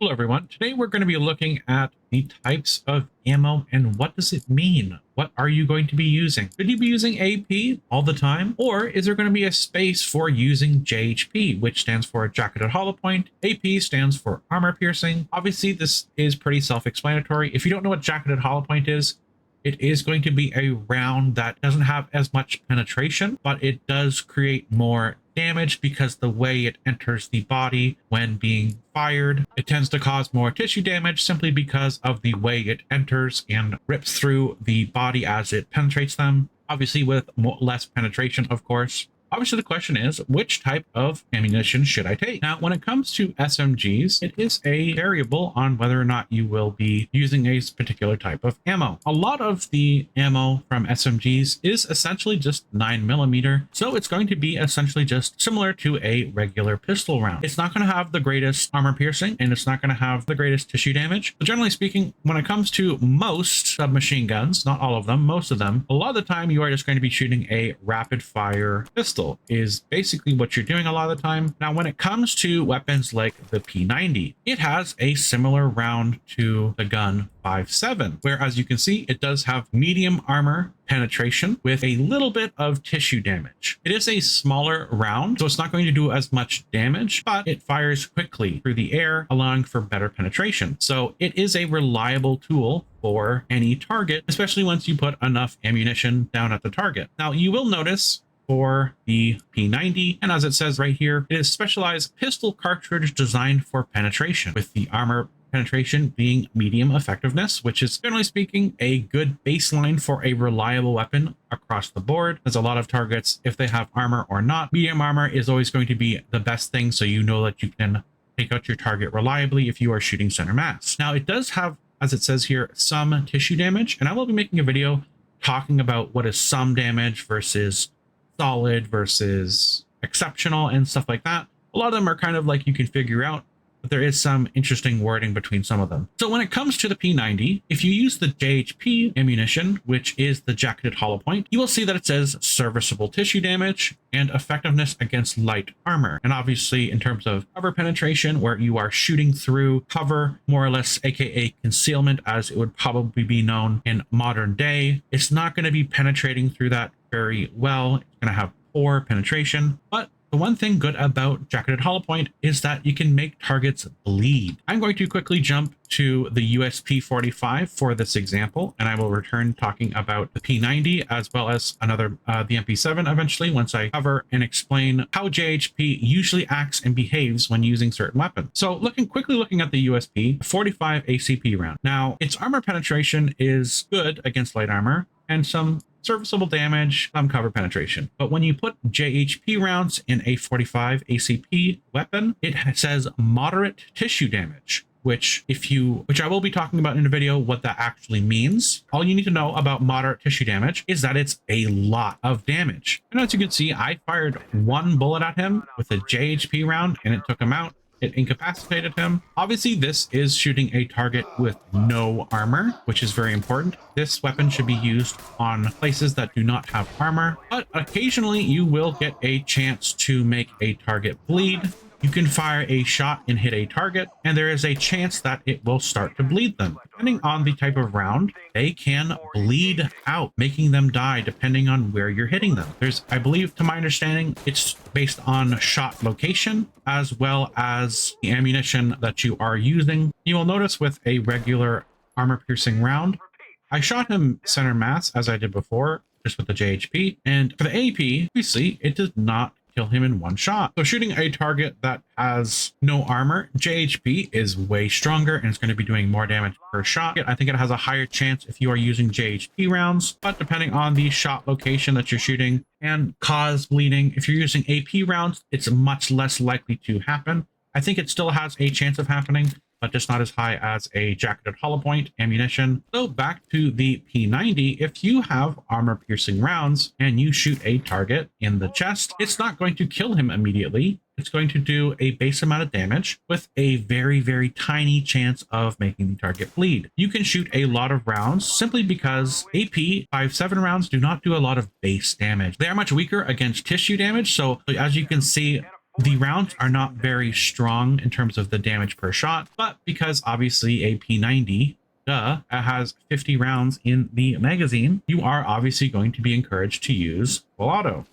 Hello everyone. Today we're going to be looking at the types of ammo and what does it mean? What are you going to be using? Should you be using AP all the time? Or is there going to be a space for using JHP, which stands for Jacketed Hollow Point? AP stands for Armor Piercing. Obviously, this is pretty self-explanatory. If you don't know what Jacketed Hollow Point is, it is going to be a round that doesn't have as much penetration, but it does create more damage because the way it enters the body when being fired, it tends to cause more tissue damage simply because of the way it enters and rips through the body as it penetrates them. Obviously with less penetration, of course. Obviously, the question is, which type of ammunition should I take? Now, when it comes to SMGs, it is a variable on whether or not you will be using a particular type of ammo. A lot of the ammo from SMGs is essentially just 9mm, so it's going to be essentially just similar to a regular pistol round. It's not going to have the greatest armor piercing, and it's not going to have the greatest tissue damage. But generally speaking, when it comes to most submachine guns, not all of them, most of them, a lot of the time you are just going to be shooting a rapid fire pistol. Is basically what you're doing a lot of the time. Now, when it comes to weapons like the P90, it has a similar round to the gun 5.7, where as you can see, it does have medium armor penetration with a little bit of tissue damage. It is a smaller round, so it's not going to do as much damage, but it fires quickly through the air, allowing for better penetration. So it is a reliable tool for any target, especially once you put enough ammunition down at the target. Now, you will notice for the P90, and as it says right here, it is specialized pistol cartridge designed for penetration, with the armor penetration being medium effectiveness, which is generally speaking a good baseline for a reliable weapon across the board. There's a lot of targets, if they have armor or not, medium armor is always going to be the best thing, so you know that you can take out your target reliably if you are shooting center mass. Now, it does have, as it says here, some tissue damage, and I will be making a video talking about what is some damage versus solid versus exceptional and stuff like that. A lot of them are kind of like you can figure out, but there is some interesting wording between some of them. So when it comes to the P90, if you use the JHP ammunition, which is the Jacketed Hollow Point, you will see that it says serviceable tissue damage and effectiveness against light armor. And obviously in terms of cover penetration, where you are shooting through cover, more or less, aka concealment, as it would probably be known in modern day, it's not going to be penetrating through that very well. It's going to have poor penetration, but the one thing good about Jacketed Hollow Point is that you can make targets bleed. I'm going to quickly jump to the USP45 for this example, and I will return talking about the P90 as well as another the MP7 eventually, once I cover and explain how JHP usually acts and behaves when using certain weapons. So quickly looking at the USP 45 ACP round. Now, its armor penetration is good against light armor and some serviceable damage, some cover penetration. But when you put JHP rounds in a 45 ACP weapon, it says moderate tissue damage, which I will be talking about in a video what that actually means. All you need to know about moderate tissue damage is that it's a lot of damage. And as you can see, I fired one bullet at him with a JHP round and it took him out. It incapacitated him. Obviously, this is shooting a target with no armor, which is very important. This weapon should be used on places that do not have armor, but occasionally you will get a chance to make a target bleed. You can fire a shot and hit a target, and there is a chance that it will start to bleed them. Depending on the type of round, they can bleed out, making them die depending on where you're hitting them. I believe, to my understanding, it's based on shot location as well as the ammunition that you are using. You will notice with a regular armor piercing round, I shot him center mass as I did before, just with the JHP, and for the AP, obviously, it does not kill him in one shot. So shooting a target that has no armor, JHP is way stronger and it's going to be doing more damage per shot. I think it has a higher chance if you are using JHP rounds, but depending on the shot location that you're shooting and cause bleeding, if you're using AP rounds, it's much less likely to happen. I think it still has a chance of happening, but just not as high as a Jacketed Hollow Point ammunition. So back to the P90, if you have armor piercing rounds and you shoot a target in the chest, it's not going to kill him immediately. It's going to do a base amount of damage with a very, very tiny chance of making the target bleed. You can shoot a lot of rounds simply because AP 5.7 rounds do not do a lot of base damage. They are much weaker against tissue damage. So as you can see, The rounds are not very strong in terms of the damage per shot, but because obviously a P90 it has 50 rounds in the magazine, you are obviously going to be encouraged to use full auto.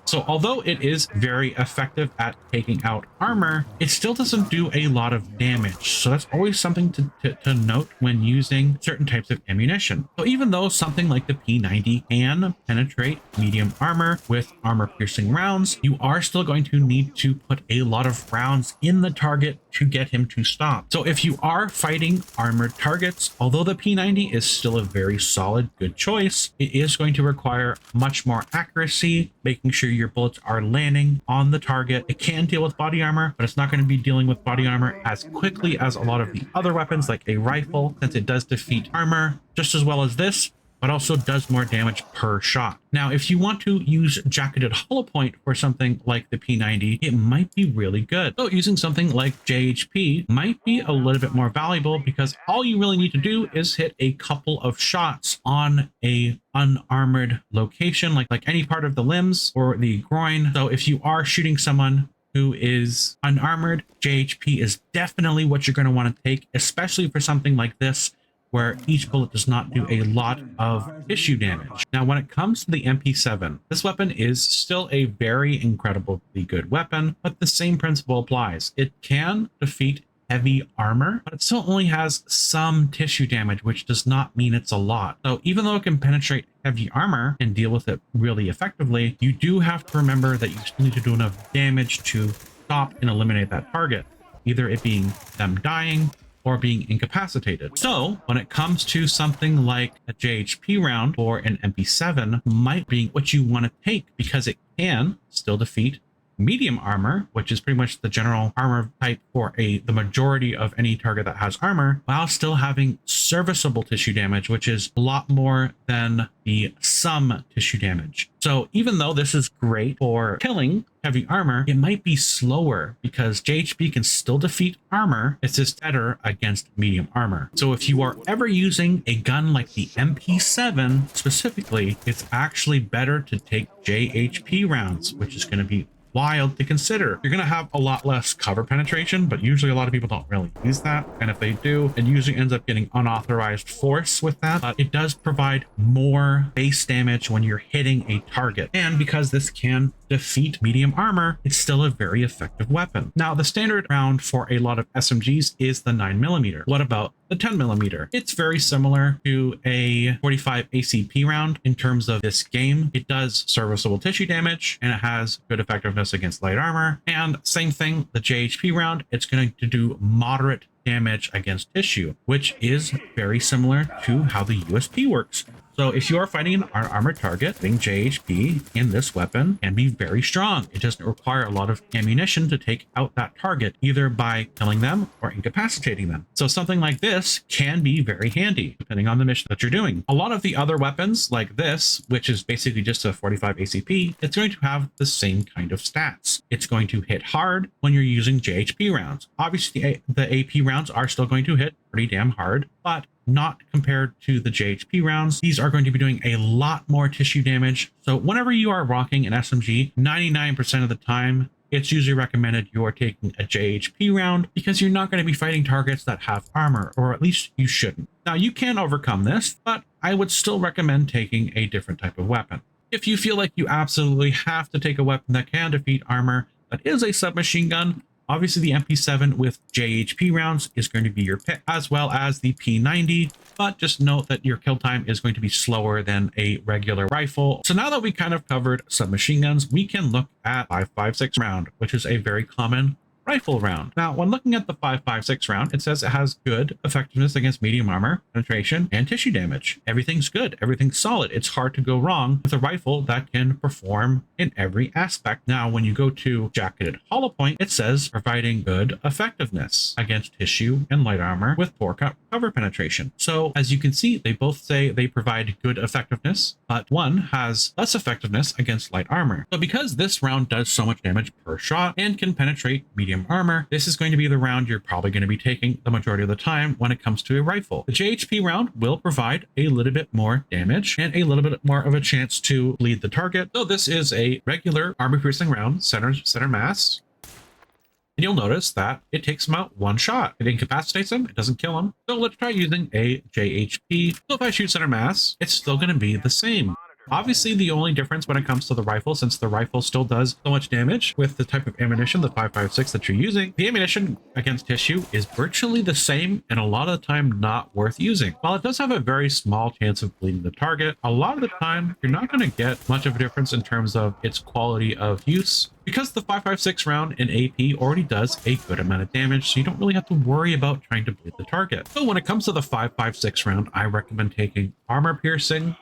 So although it is very effective at taking out armor, it still doesn't do a lot of damage. So that's always something to note when using certain types of ammunition. So even though something like the P90 can penetrate medium armor with armor piercing rounds, you are still going to need to put a lot of rounds in the target to get him to stop. So if you are fighting armored targets, although the P90 is still a very solid, good choice, it is going to require much more accuracy, making sure your bullets are landing on the target. It can deal with body armor, but it's not going to be dealing with body armor as quickly as a lot of the other weapons like a rifle, since it does defeat armor just as well as this, but also does more damage per shot. Now, if you want to use jacketed hollow point for something like the P90, it might be really good. So using something like JHP might be a little bit more valuable because all you really need to do is hit a couple of shots on a unarmored location, like any part of the limbs or the groin. So if you are shooting someone who is unarmored, JHP is definitely what you're going to want to take, especially for something like this, where each bullet does not do a lot of tissue damage. Now, when it comes to the MP7, this weapon is still a very incredibly good weapon, but the same principle applies. It can defeat heavy armor, but it still only has some tissue damage, which does not mean it's a lot. So even though it can penetrate heavy armor and deal with it really effectively, you do have to remember that you still need to do enough damage to stop and eliminate that target, either it being them dying or being incapacitated. So when it comes to something like a JHP round or an MP7 might be what you want to take because it can still defeat medium armor, which is pretty much the general armor type for the majority of any target that has armor, while still having serviceable tissue damage, which is a lot more than the some tissue damage. So even though this is great for killing heavy armor, it might be slower because JHP can still defeat armor. It's just better against medium armor. So if you are ever using a gun like the MP7 specifically, it's actually better to take JHP rounds, which is going to be wild to consider. You're going to have a lot less cover penetration, but usually a lot of people don't really use that. And if they do, it usually ends up getting unauthorized force with that. But it does provide more base damage when you're hitting a target. And because this can defeat medium armor, it's still a very effective weapon. Now, the standard round for a lot of SMGs is the 9mm. What about the 10mm? It's very similar to a 45 ACP round in terms of this game. It does serviceable tissue damage and it has good effectiveness against light armor. And same thing, the JHP round, it's going to do moderate damage against tissue, which is very similar to how the USP works. So if you are fighting an armored target, getting JHP in this weapon can be very strong. It doesn't require a lot of ammunition to take out that target, either by killing them or incapacitating them. So something like this can be very handy, depending on the mission that you're doing. A lot of the other weapons like this, which is basically just a 45 ACP, it's going to have the same kind of stats. It's going to hit hard when you're using JHP rounds. Obviously, the AP rounds are still going to hit pretty damn hard, but not compared to the JHP rounds. These are going to be doing a lot more tissue damage. So whenever you are rocking an SMG, 99% of the time, it's usually recommended you're taking a JHP round because you're not going to be fighting targets that have armor, or at least you shouldn't. Now, you can overcome this, but I would still recommend taking a different type of weapon. If you feel like you absolutely have to take a weapon that can defeat armor, that is a submachine gun, obviously the MP7 with JHP rounds is going to be your pick, as well as the P90, but just note that your kill time is going to be slower than a regular rifle. So now that we kind of covered submachine guns, we can look at 5.56 round, which is a very common rifle round. Now, when looking at the 5.56 round, it says it has good effectiveness against medium armor, penetration, and tissue damage. Everything's good. Everything's solid. It's hard to go wrong with a rifle that can perform in every aspect. Now, when you go to jacketed hollow point, it says providing good effectiveness against tissue and light armor with poor cover penetration. So as you can see, they both say they provide good effectiveness, but one has less effectiveness against light armor. So because this round does so much damage per shot and can penetrate medium medium armor, this is going to be the round you're probably going to be taking the majority of the time when it comes to a rifle. The JHP round will provide a little bit more damage and a little bit more of a chance to bleed the target. So this is a regular armor piercing round, center mass. And you'll notice that it takes him out one shot. It incapacitates him, it doesn't kill him. So let's try using a JHP. So if I shoot center mass, it's still going to be the same. Obviously, the only difference when it comes to the rifle, since the rifle still does so much damage with the type of ammunition, the 5.56 that you're using, the ammunition against tissue is virtually the same and a lot of the time not worth using. While it does have a very small chance of bleeding the target, a lot of the time you're not going to get much of a difference in terms of its quality of use, because the 5.56 round in AP already does a good amount of damage, so you don't really have to worry about trying to bleed the target. So when it comes to the 5.56 round, I recommend taking armor piercing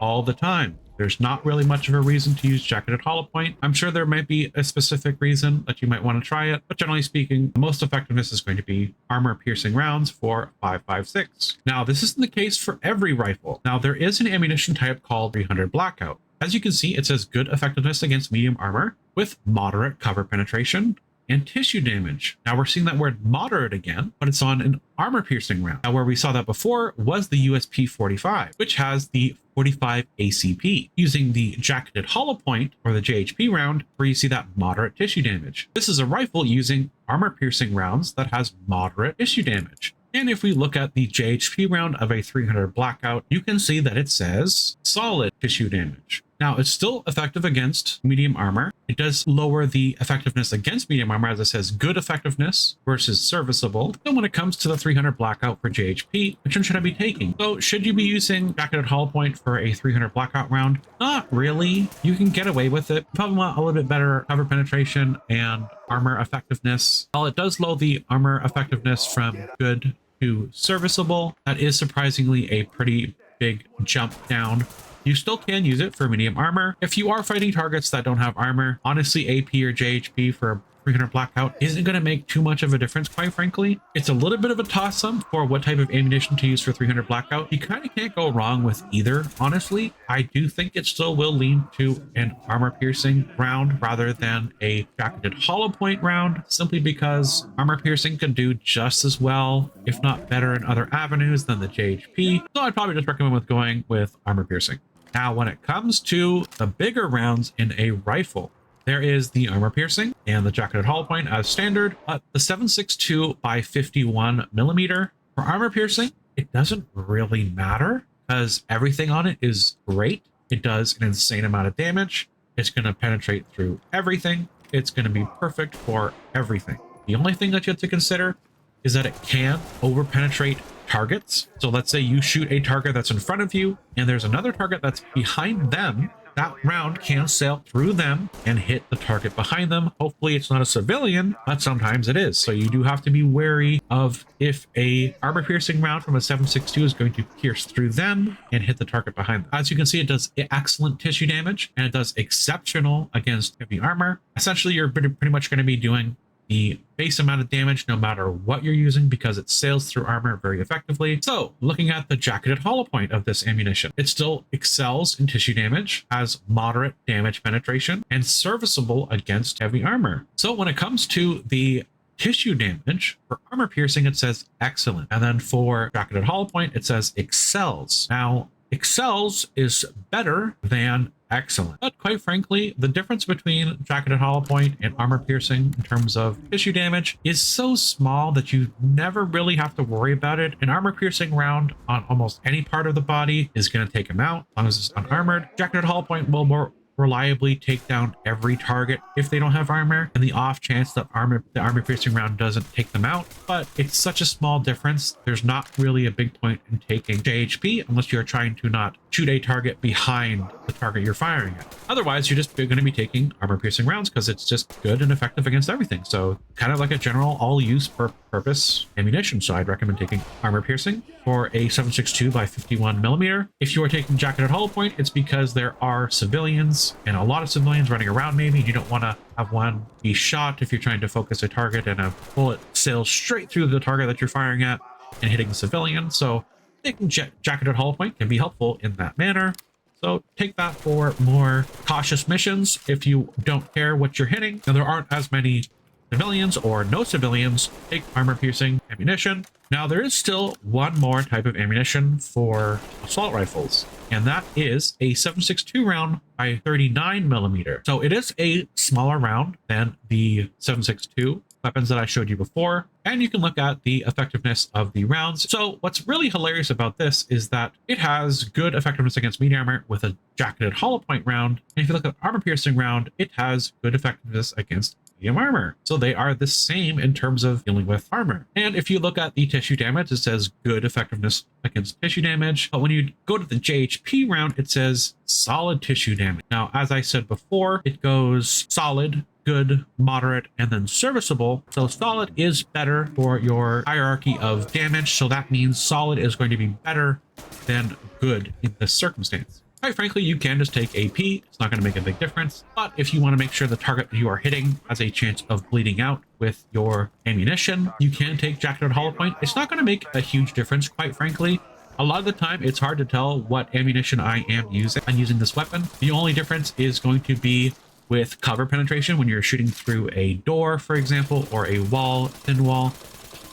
all the time. There's not really much of a reason to use jacketed hollow point. I'm sure there might be a specific reason that you might want to try it, but generally speaking, the most effectiveness is going to be armor piercing rounds for 5.56. Now, this isn't the case for every rifle. Now, there is an ammunition type called 300 blackout. As you can see, it says good effectiveness against medium armor with moderate cover penetration and tissue damage. Now we're seeing that word moderate again, but it's on an armor piercing round. Now where we saw that before was the USP 45, which has the 45 ACP. Using the jacketed hollow point or the JHP round, where you see that moderate tissue damage. This is a rifle using armor piercing rounds that has moderate tissue damage. And if we look at the JHP round of a 300 blackout, you can see that it says solid tissue damage. Now, it's still effective against medium armor. It does lower the effectiveness against medium armor, as it says good effectiveness versus serviceable. Then when it comes to the 300 blackout for JHP, which one should I be taking? So should you be using jacketed hollow point for a 300 blackout round? Not really. You can get away with it. You probably want a little bit better cover penetration and armor effectiveness. While it does lower the armor effectiveness from good to serviceable, that is surprisingly a pretty big jump down. You still can use it for medium armor. If you are fighting targets that don't have armor, honestly, AP or JHP for a 300 blackout isn't going to make too much of a difference, quite frankly. It's a little bit of a toss-up for what type of ammunition to use for 300 blackout. You kind of can't go wrong with either, honestly. I do think it still will lean to an armor piercing round rather than a jacketed hollow point round, simply because armor piercing can do just as well, if not better, in other avenues than the JHP. So I'd probably just recommend going with armor piercing. Now, when it comes to the bigger rounds in a rifle, there is the armor piercing and the jacketed hollow point as standard. The 7.62 by 51 millimeter for armor piercing, it doesn't really matter because everything on it is great. It does an insane amount of damage. It's going to penetrate through everything. It's going to be perfect for everything. The only thing that you have to consider is that it can over penetrate targets. So let's say you shoot a target that's in front of you and there's another target that's behind them. That round can sail through them and hit the target behind them. Hopefully it's not a civilian, but sometimes it is. So you do have to be wary of if a armor piercing round from a 7.62 is going to pierce through them and hit the target behind them. As you can see, it does excellent tissue damage and it does exceptional against heavy armor. Essentially, you're pretty much going to be doing the base amount of damage no matter what you're using because it sails through armor very effectively. So looking at the jacketed hollow point of this ammunition, it still excels in tissue damage, has moderate damage penetration, and serviceable against heavy armor. So when it comes to the tissue damage, for armor piercing, it says excellent. And then for jacketed hollow point, it says excels. Now, excels is better than excellent. But quite frankly, the difference between jacketed hollow point and armor piercing in terms of tissue damage is so small that you never really have to worry about it. An armor piercing round on almost any part of the body is going to take them out as long as it's unarmored. Jacketed hollow point will more reliably take down every target if they don't have armor, and the off chance that the armor piercing round doesn't take them out. But it's such a small difference, there's not really a big point in taking JHP unless you're trying to not shoot a target behind the target you're firing at. Otherwise, you're just going to be taking armor piercing rounds because it's just good and effective against everything. So kind of like a general all-use purpose ammunition. So I'd recommend taking armor piercing for a 7.62 by 51 millimeter. If you are taking jacketed hollow point, it's because there are civilians and a lot of civilians running around maybe. You don't want to have one be shot if you're trying to focus a target and a bullet sails straight through the target that you're firing at and hitting the civilian. So taking jacketed hollow point can be helpful in that manner. So take that for more cautious missions if you don't care what you're hitting. Now, there aren't as many civilians or no civilians take armor-piercing ammunition. Now, there is still one more type of ammunition for assault rifles, and that is a 7.62 round by 39 millimeter. So it is a smaller round than the 7.62 weapons that I showed you before, and you can look at the effectiveness of the rounds. So what's really hilarious about this is that it has good effectiveness against medium armor with a jacketed hollow point round, and if you look at the armor piercing round, it has good effectiveness against medium armor. So they are the same in terms of dealing with armor. And if you look at the tissue damage, it says good effectiveness against tissue damage. But when you go to the JHP round, it says solid tissue damage. Now, as I said before, it goes solid, good, moderate, and then serviceable. So solid is better for your hierarchy of damage. So that means solid is going to be better than good in this circumstance. Quite frankly, you can just take AP. It's not going to make a big difference. But if you want to make sure the target that you are hitting has a chance of bleeding out with your ammunition, you can take jacketed hollow point. It's not going to make a huge difference, quite frankly. A lot of the time, it's hard to tell what ammunition I am using. I'm using this weapon. The only difference is going to be with cover penetration when you're shooting through a door, for example, or a wall, thin wall,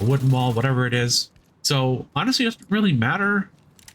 a wooden wall, whatever it is. So honestly, it doesn't really matter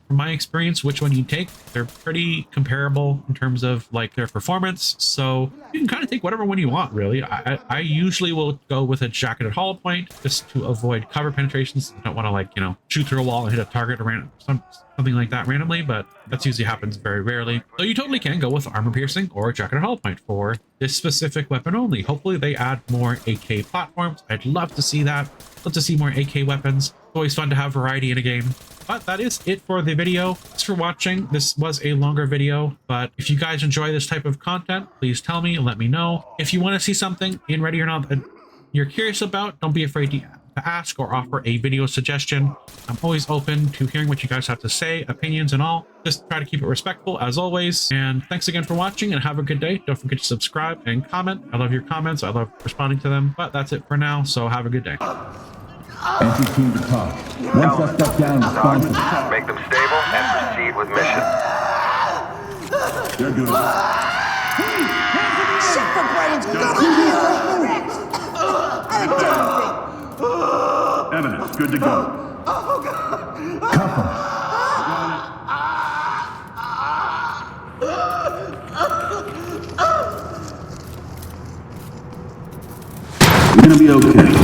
from my experience which one you take. They're pretty comparable in terms of like their performance, so you can kind of take whatever one you want, really. I usually will go with a jacketed hollow point just to avoid cover penetrations. I don't want to, like, you know, shoot through a wall and hit a target or something like that randomly, but that's usually happens very rarely. So you totally can go with armor piercing or jacketed hollow point for this specific weapon only. Hopefully they add more AK platforms. I'd love to see that. Love to see more AK weapons. It's always fun to have variety in a game. But that is it for the video. Thanks for watching. This was a longer video, but if you guys enjoy this type of content, please tell me and let me know. If you want to see something in Ready or Not that you're curious about, don't be afraid to ask or offer a video suggestion. I'm always open to hearing what you guys have to say, opinions and all. Just try to keep it respectful as always. And thanks again for watching and have a good day. Don't forget to subscribe and comment. I love your comments. I love responding to them. But that's it for now, so have a good day. Entry team to talk. One suspect down, responsive. Make them stable and proceed with mission. They're good. Shit for brains! Evidence, good to go. Cuff him. You're gonna be okay.